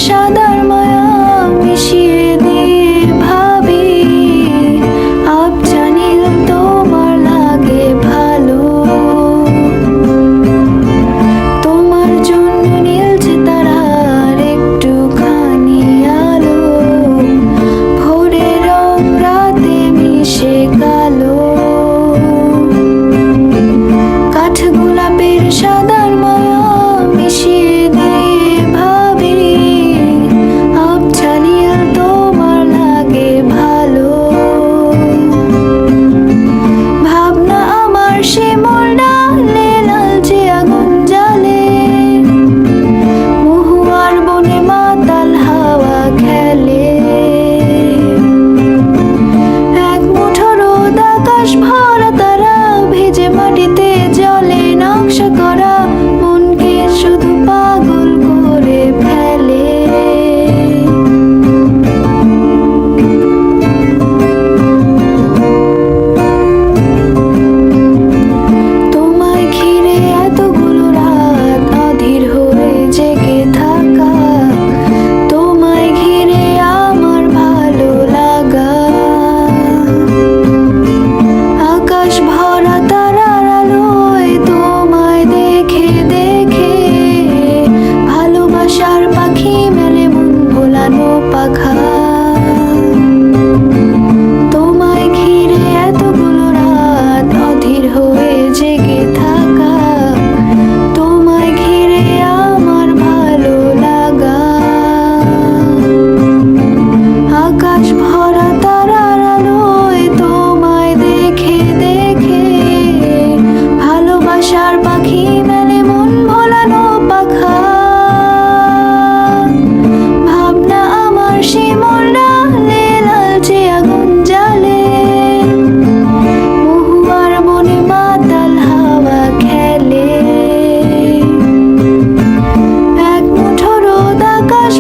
সাদার মায়া মিশিয়ে দিয়ে ভাবি আবজানিল তোমার লাগে ভালো। তোমার জন্য নীলছে তারার একটুখানি আলো, ভোরের রং রাতে মিশে কালো। কাঠ গোলাপের সাদার মায়া মিশিয়ে দিয়ে ভাবি আবজানিল তোমার লাগে ভালো। ভাবনা আমার শিমুল ডালে লালচে আগুন জ্বালে, মহুয়ার বনে মাতাল হাওয়া খেলে। এক মুঠো রোদ আকাশ ভরা তারা ভেজে মাটিতে জলে নকশা করা মনকে শুধু পাগল করে ফেলে। তোমায় ঘিরে এতগুলো রাত অধীর হয়ে জেগে থাকা, তোমায় ঘিরে আমার ভালো লাগা। আকাশ ভরা তারার আলোয় তোমায় দেখে দেখে ভালোবাসার পাখি মেলে মন ভোলানো পাখা। তোমায় ঘিরে এতগুলো রাত অধীর হয়ে জেগে থাকা, তোমায় ঘিরে আমার ভালো লাগা। আকাশ ভরা তারার আলোয় তোমায় দেখে দেখে ভালোবাসার পাখি মেলে মন ভোলানো পাখা। ভাবনা আমার শিমুল ডালে লালচে আগুন জ্বালে, মহুয়ার বনে মাতাল হাওয়া খেলে। এক মুঠো রোদ আকাশ